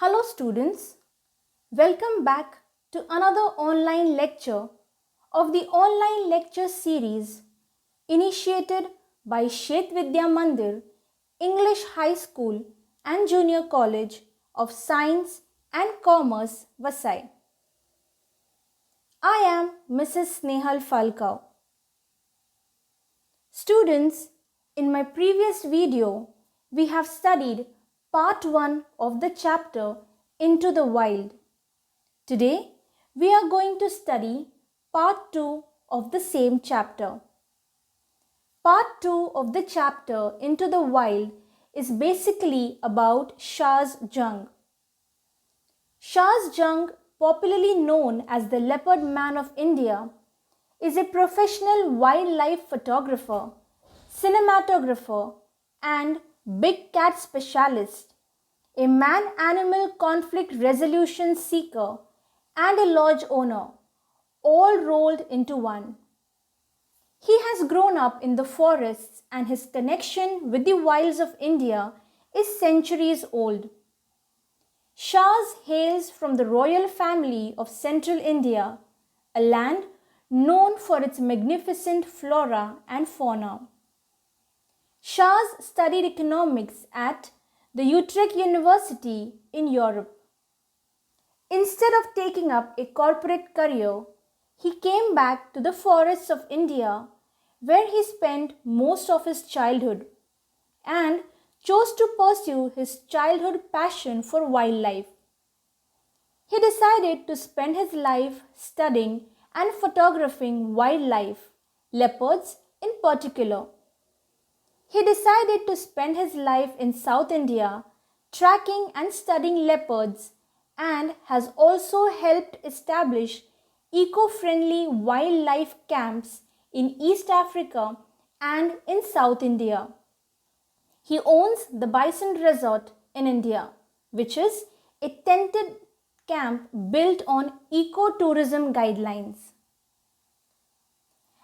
Hello students, welcome back to another online lecture of the online lecture series initiated by Shet Vidya Mandir, English High School and Junior College of Science and Commerce, Vasai. I am Mrs. Snehal Falkau. Students, in my previous video, we have studied part 1 of the chapter Into the Wild. Today, we are going to study part 2 of the same chapter. Part 2 of the chapter Into the Wild is basically about Shaz Jung. Shaz Jung, popularly known as the Leopard Man of India, is a professional wildlife photographer, cinematographer, and big cat specialist, a man-animal conflict resolution seeker, and a lodge owner, all rolled into one. He has grown up in the forests and his connection with the wilds of India is centuries old. Shaz hails from the royal family of central India, a land known for its magnificent flora and fauna. Shaz studied economics at the Utrecht University in Europe. Instead of taking up a corporate career, he came back to the forests of India where he spent most of his childhood and chose to pursue his childhood passion for wildlife. He decided to spend his life studying and photographing wildlife, leopards in particular. He decided to spend his life in South India tracking and studying leopards and has also helped establish eco-friendly wildlife camps in East Africa and in South India. He owns the Bison Resort in India, which is a tented camp built on eco-tourism guidelines.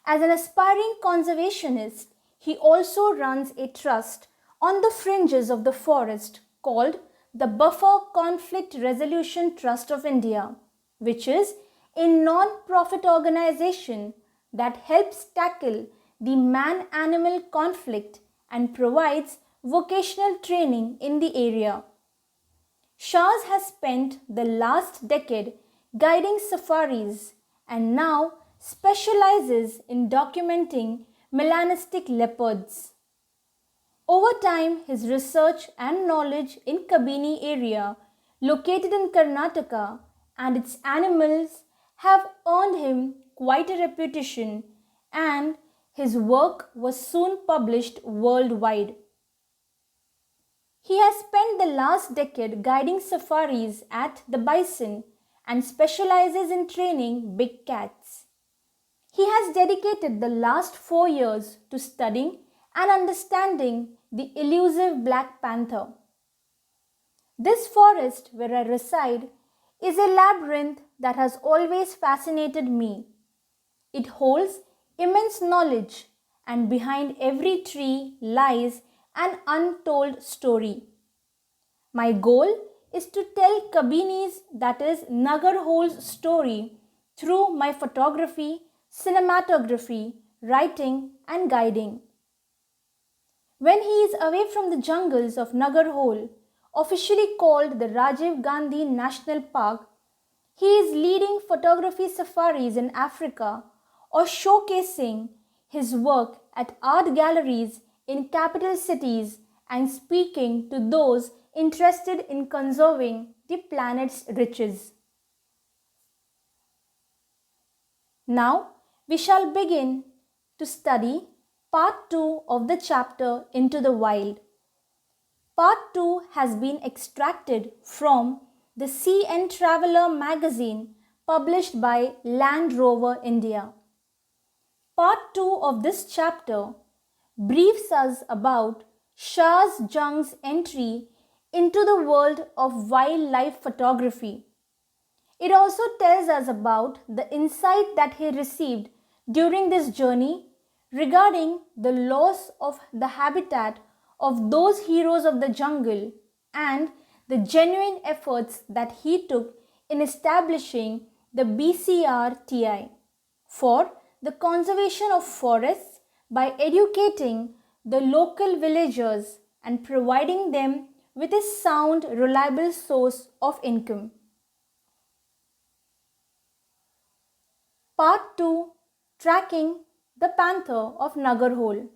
As an aspiring conservationist, he also runs a trust on the fringes of the forest called the Buffer Conflict Resolution Trust of India, which is a non-profit organization that helps tackle the man-animal conflict and provides vocational training in the area. Shaz has spent the last decade guiding safaris and now specializes in documenting melanistic leopards. Over time, his research and knowledge in Kabini area, located in Karnataka, and its animals have earned him quite a reputation, and his work was soon published worldwide. He has spent the last decade guiding safaris at the bison and specializes in training big cats. He has dedicated the last 4 years to studying and understanding the elusive black panther. This forest where I reside is a labyrinth that has always fascinated me. It holds immense knowledge, and behind every tree lies an untold story. My goal is to tell Kabini's, that is Nagarhole's story through my photography, cinematography, writing and guiding. When he is away from the jungles of Nagarhole, officially called the Rajiv Gandhi National Park, he is leading photography safaris in Africa or showcasing his work at art galleries in capital cities and speaking to those interested in conserving the planet's riches. Now we shall begin to study part 2 of the chapter Into the Wild. Part 2 has been extracted from the Sea and Traveller magazine published by Land Rover India. Part 2 of this chapter briefs us about Shaz Jung's entry into the world of wildlife photography. It also tells us about the insight that he received during this journey regarding the loss of the habitat of those heroes of the jungle and the genuine efforts that he took in establishing the BCRTI for the conservation of forests by educating the local villagers and providing them with a sound, reliable source of income. Part 2. Tracking the Panther of Nagarhole.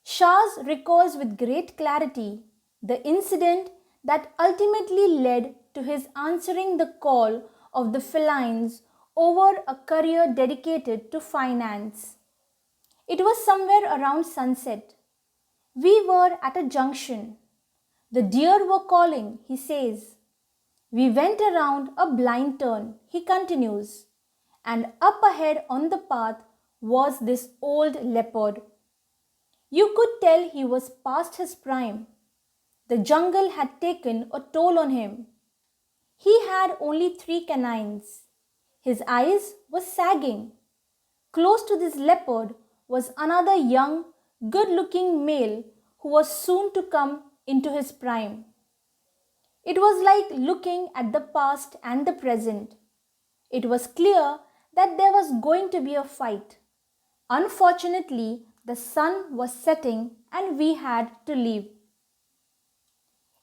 Shahs recalls with great clarity the incident that ultimately led to his answering the call of the felines over a career dedicated to finance. It was somewhere around sunset. We were at a junction. The deer were calling, he says. We went around a blind turn, he continues, and up ahead on the path was this old leopard. You could tell he was past his prime. The jungle had taken a toll on him. He had only 3 canines. His eyes were sagging. Close to this leopard was another young, good-looking male who was soon to come into his prime. It was like looking at the past and the present. It was clear that there was going to be a fight. Unfortunately, the sun was setting and we had to leave.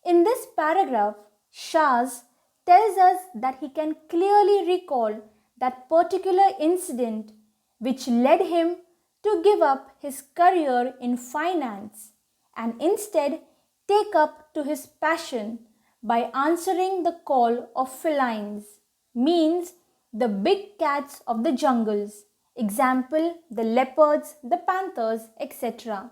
In this paragraph, Shahs tells us that he can clearly recall that particular incident which led him to give up his career in finance and instead take up to his passion by answering the call of felines, means the big cats of the jungles, example the leopards, the panthers, etc.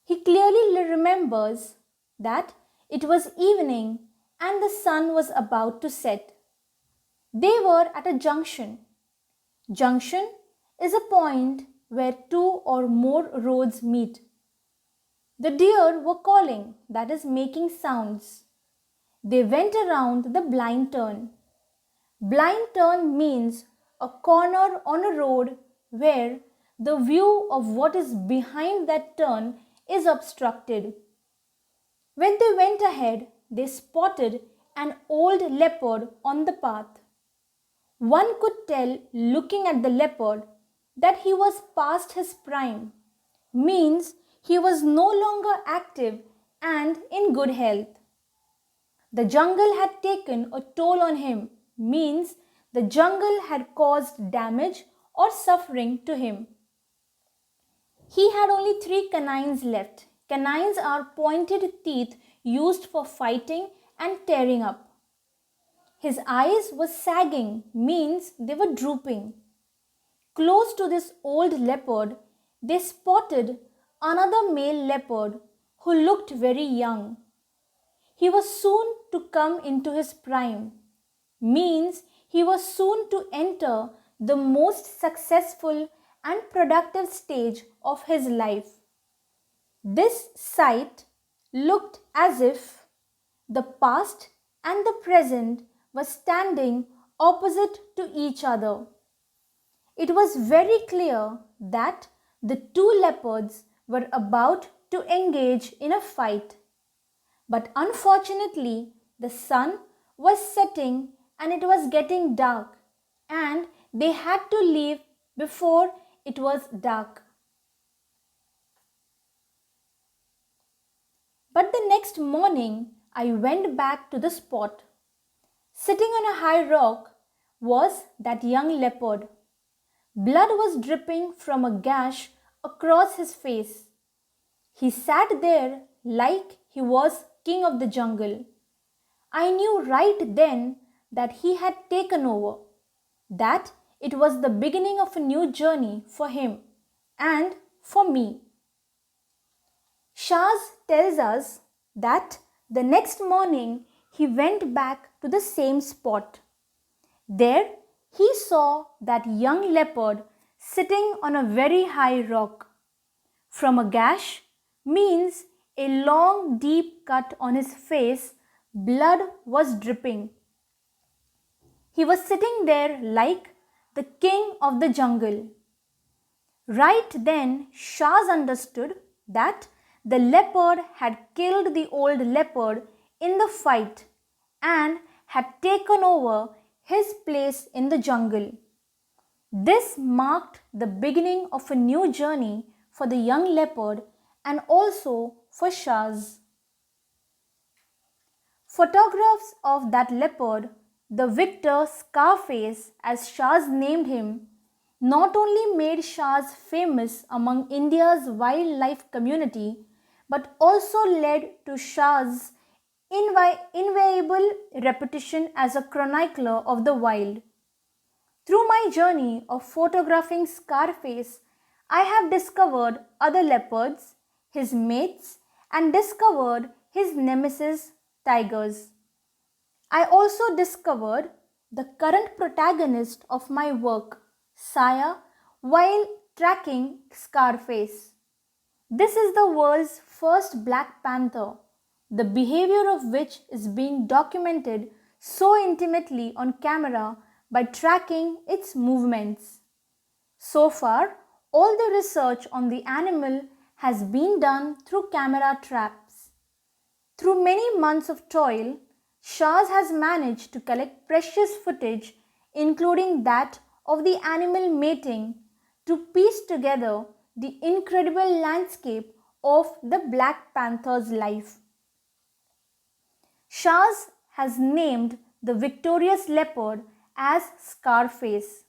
He clearly remembers that it was evening and the sun was about to set. They were at a junction. Junction is a point where 2 or more roads meet. The deer were calling, that is making sounds. They went around the blind turn. Blind turn means a corner on a road where the view of what is behind that turn is obstructed. When they went ahead, they spotted an old leopard on the path. One could tell, looking at the leopard, that he was past his prime, means he was no longer active and in good health. The jungle had taken a toll on him, means the jungle had caused damage or suffering to him. He had only 3 canines left. Canines are pointed teeth used for fighting and tearing up. His eyes were sagging, means they were drooping. Close to this old leopard, they spotted another male leopard who looked very young. He was soon to come into his prime, means he was soon to enter the most successful and productive stage of his life. This sight looked as if the past and the present were standing opposite to each other. It was very clear that the 2 leopards were about to engage in a fight. But unfortunately, the sun was setting and it was getting dark, and they had to leave before it was dark. But the next morning, I went back to the spot. Sitting on a high rock was that young leopard. Blood was dripping from a gash across his face. He sat there like he was king of the jungle. I knew right then that he had taken over, that it was the beginning of a new journey for him and for me. Shahs tells us that the next morning he went back to the same spot. There he saw that young leopard sitting on a very high rock. From a gash means a long deep cut on his face, blood was dripping. He was sitting there like the king of the jungle. Right then Shahs understood that the leopard had killed the old leopard in the fight and had taken over his place in the jungle. This marked the beginning of a new journey for the young leopard and also for Shaz. Photographs of that leopard, the victor Scarface as Shaz named him, not only made Shaz famous among India's wildlife community but also led to Shaz's inviolable reputation as a chronicler of the wild. Through my journey of photographing Scarface, I have discovered other leopards, his mates, and discovered his nemesis, tigers. I also discovered the current protagonist of my work, Saya, while tracking Scarface. This is the world's first Black Panther, the behavior of which is being documented so intimately on camera by tracking its movements. So far, all the research on the animal has been done through camera traps. Through many months of toil, Shaz has managed to collect precious footage, including that of the animal mating, to piece together the incredible landscape of the Black Panther's life. Shaz has named the victorious leopard as Scarface.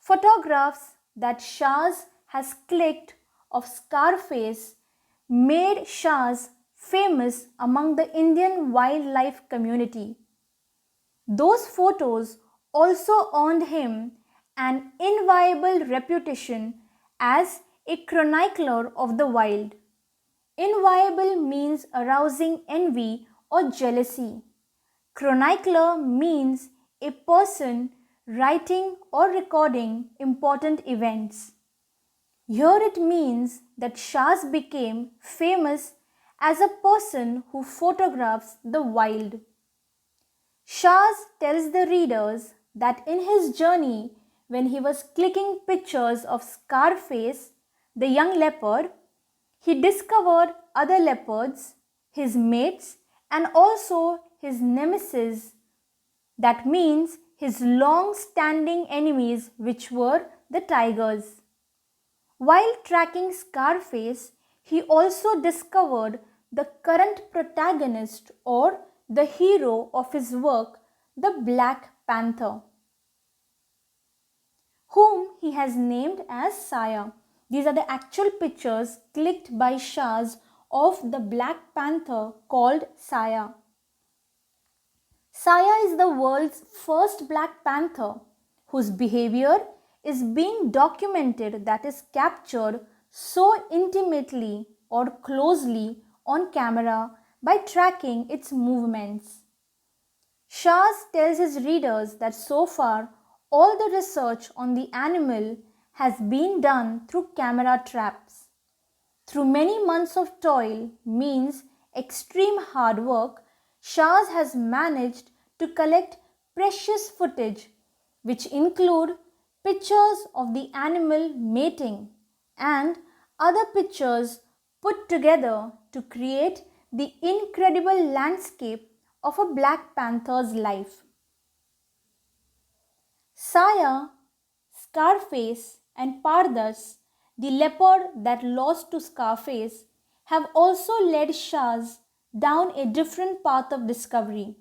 Photographs that Shaz has clicked of Scarface made Shaz famous among the Indian wildlife community. Those photos also earned him an inviolable reputation as a chronicler of the wild. Inviolable means arousing envy or jealousy. Chronicler means a person writing or recording important events. Here it means that Shaz became famous as a person who photographs the wild. Shaz tells the readers that in his journey, when he was clicking pictures of Scarface, the young leopard, he discovered other leopards, his mates, and also his nemesis. That means his long-standing enemies, which were the tigers. While tracking Scarface, he also discovered the current protagonist or the hero of his work, the Black Panther, whom he has named as Saya. These are the actual pictures clicked by Shaz of the Black Panther called Saya. Saya is the world's first Black Panther whose behavior is being documented, that is captured so intimately or closely on camera by tracking its movements. Shaz tells his readers that so far all the research on the animal has been done through camera traps. Through many months of toil means extreme hard work, Shaz has managed to collect precious footage which include pictures of the animal mating and other pictures put together to create the incredible landscape of a Black Panther's life. Saya, Scarface, and Pardas, the leopard that lost to Scarface, have also led Shaz down a different path of discovery.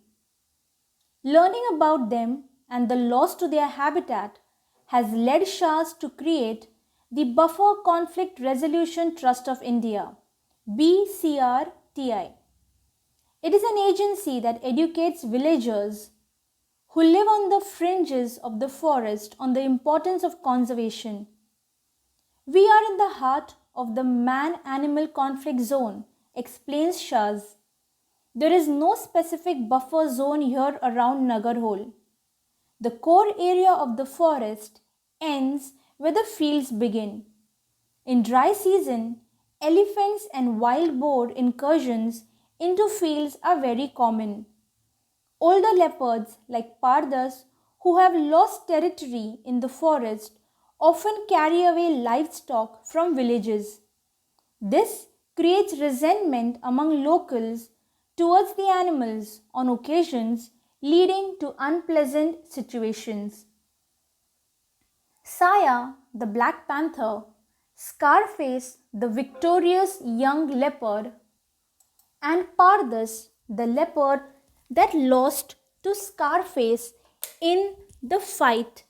Learning about them and the loss to their habitat has led Shaz to create the Buffer Conflict Resolution Trust of India, BCRTI. It is an agency that educates villagers who live on the fringes of the forest on the importance of conservation. We are in the heart of the man-animal conflict zone, explains Shaz. There is no specific buffer zone here around Nagarhole. The core area of the forest ends where the fields begin. In dry season, elephants and wild boar incursions into fields are very common. Older leopards like Pardas who have lost territory in the forest often carry away livestock from villages. This creates resentment among locals towards the animals on occasions, leading to unpleasant situations. Saya, the Black Panther, Scarface, the victorious young leopard, and Pardus, the leopard that lost to Scarface in the fight,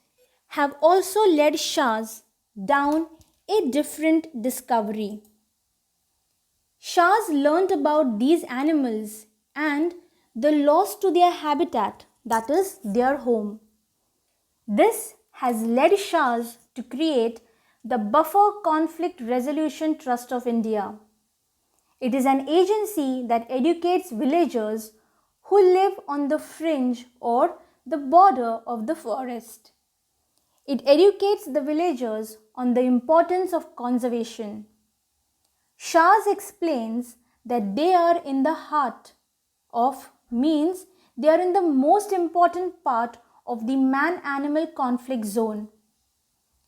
have also led Shahs down a different discovery. Shahs learnt about these animals and the loss to their habitat, that is, their home. This has led Shahs to create the Buffer Conflict Resolution Trust of India. It is an agency that educates villagers who live on the fringe or the border of the forest. It educates the villagers on the importance of conservation. Shahs explains that they are in the heart of means they are in the most important part of the man-animal conflict zone.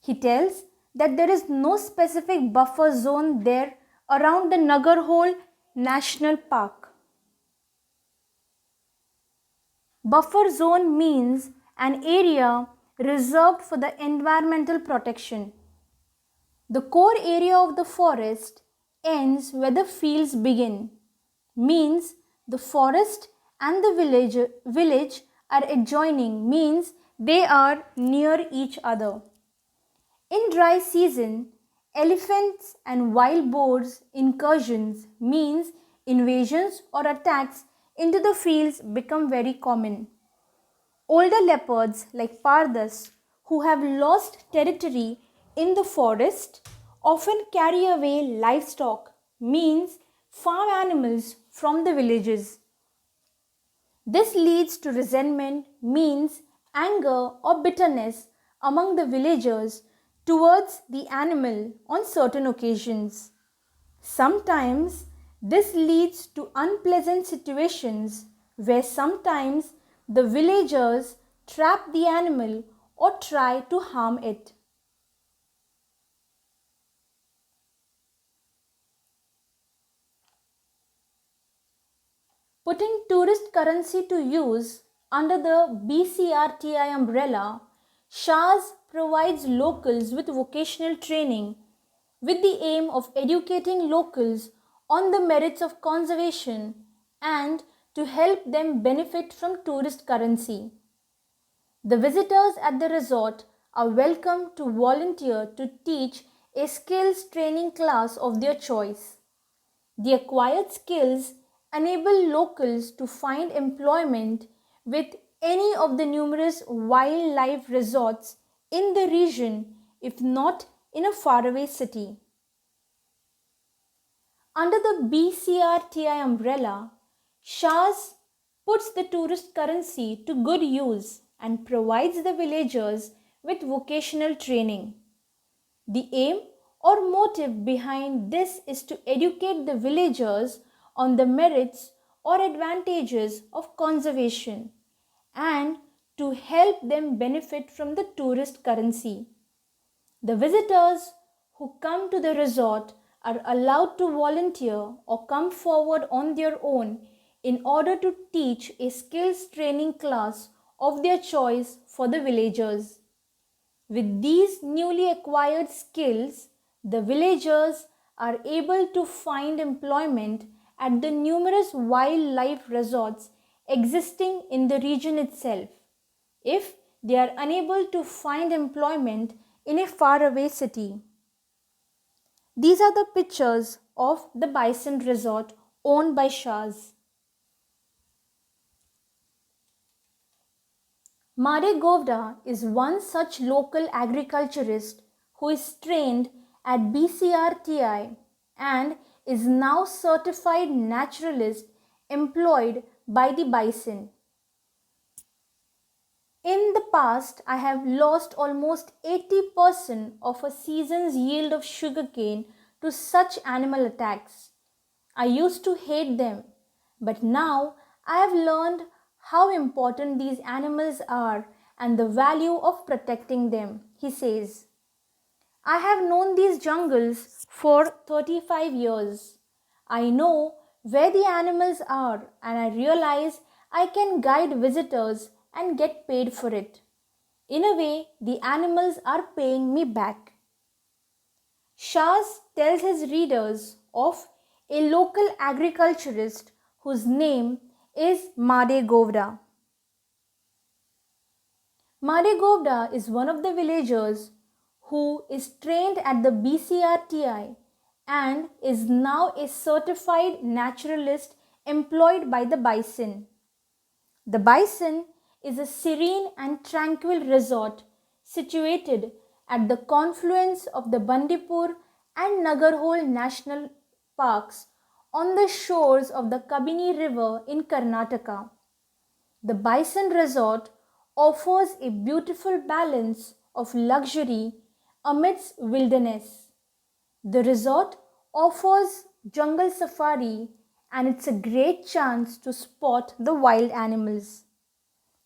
He tells that there is no specific buffer zone there around the Nagarhole National Park. Buffer zone means an area reserved for the environmental protection. The core area of the forest ends where the fields begin, means the forest and the village are adjoining, means they are near each other. In dry season, elephants and wild boars incursions, means invasions or attacks into the fields, become very common. Older leopards like Pardus, who have lost territory in the forest, often carry away livestock, means farm animals, from the villages. This leads to resentment, means anger or bitterness among the villagers towards the animal on certain occasions. Sometimes this leads to unpleasant situations where sometimes the villagers trap the animal or try to harm it. Putting tourist currency to use under the BCRTI umbrella, Shahs provides locals with vocational training with the aim of educating locals on the merits of conservation and to help them benefit from tourist currency. The visitors at the resort are welcome to volunteer to teach a skills training class of their choice. The acquired skills enable locals to find employment with any of the numerous wildlife resorts in the region, if not in a faraway city. Under the BCRTI umbrella, Shahs puts the tourist currency to good use and provides the villagers with vocational training. The aim or motive behind this is to educate the villagers on the merits or advantages of conservation and to help them benefit from the tourist currency. The visitors who come to the resort are allowed to volunteer or come forward on their own in order to teach a skills training class of their choice for the villagers. With these newly acquired skills, the villagers are able to find employment at the numerous wildlife resorts existing in the region itself, if they are unable to find employment in a faraway city. These are the pictures of the Bison Resort owned by Shahs. Made Govda is one such local agriculturist who is trained at BCRTI and is now certified naturalist employed by the bison. In the past, I have lost almost 80% of a season's yield of sugarcane to such animal attacks. I used to hate them, but now I have learned how important these animals are and the value of protecting them, he says. I have known these jungles for 35 years. I know where the animals are and I realize I can guide visitors and get paid for it. In a way, the animals are paying me back. Shaz tells his readers of a local agriculturist whose name is Made Govda. Made Govda is one of the villagers who is trained at the BCRTI and is now a certified naturalist employed by the Bison. The Bison is a serene and tranquil resort situated at the confluence of the Bandipur and Nagarhole National Parks on the shores of the Kabini River in Karnataka. The Bison Resort offers a beautiful balance of luxury amidst wilderness. The resort offers jungle safari and it's a great chance to spot the wild animals.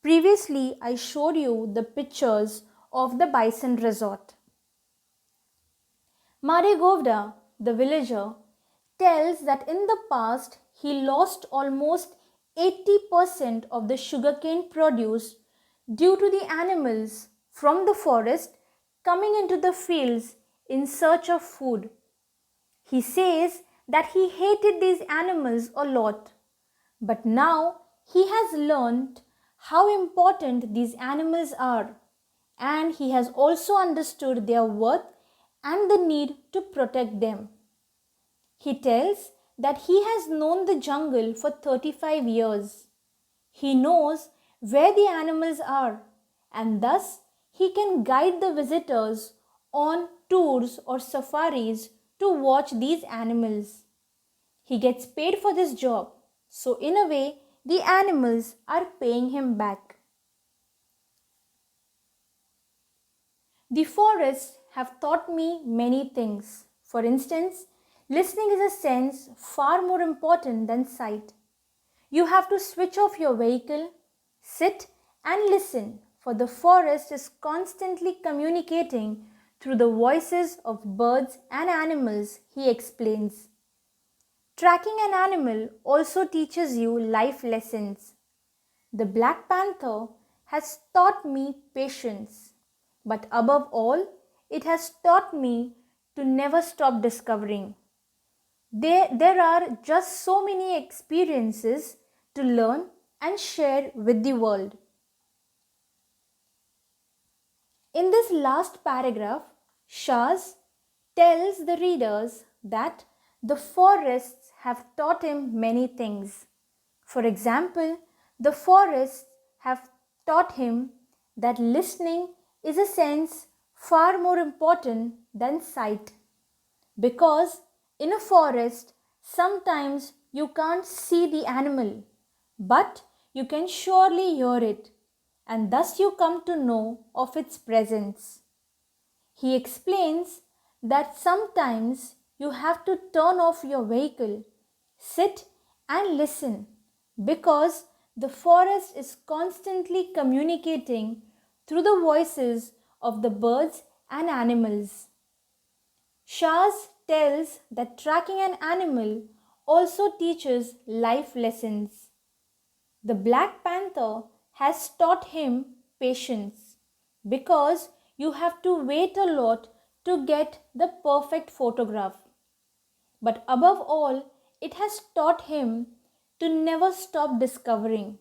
Previously, I showed you the pictures of the Bison Resort. Made Govda, the villager, tells that in the past he lost almost 80% of the sugarcane produce due to the animals from the forest coming into the fields in search of food. He says that he hated these animals a lot, but now he has learned how important these animals are, and he has also understood their worth and the need to protect them. He tells that he has known the jungle for 35 years. He knows where the animals are, and thus he can guide the visitors on tours or safaris to watch these animals. He gets paid for this job, so in a way, the animals are paying him back. The forests have taught me many things. For instance, listening is a sense far more important than sight. You have to switch off your vehicle, sit and listen, for the forest is constantly communicating through the voices of birds and animals, he explains. Tracking an animal also teaches you life lessons. The Black Panther has taught me patience, but above all, it has taught me to never stop discovering. There are just so many experiences to learn and share with the world. In this last paragraph, Shaz tells the readers that the forests have taught him many things. For example, the forests have taught him that listening is a sense far more important than sight. Because in a forest, sometimes you can't see the animal, but you can surely hear it, and thus you come to know of its presence. He explains that sometimes you have to turn off your vehicle, sit and listen, because the forest is constantly communicating through the voices of the birds and animals. Shaz tells that tracking an animal also teaches life lessons. The Black Panther has taught him patience because you have to wait a lot to get the perfect photograph. But above all, it has taught him to never stop discovering.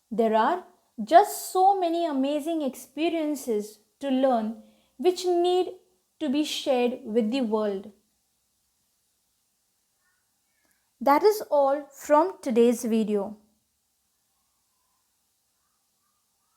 There are just so many amazing experiences to learn which need to be shared with the world. That is all from today's video.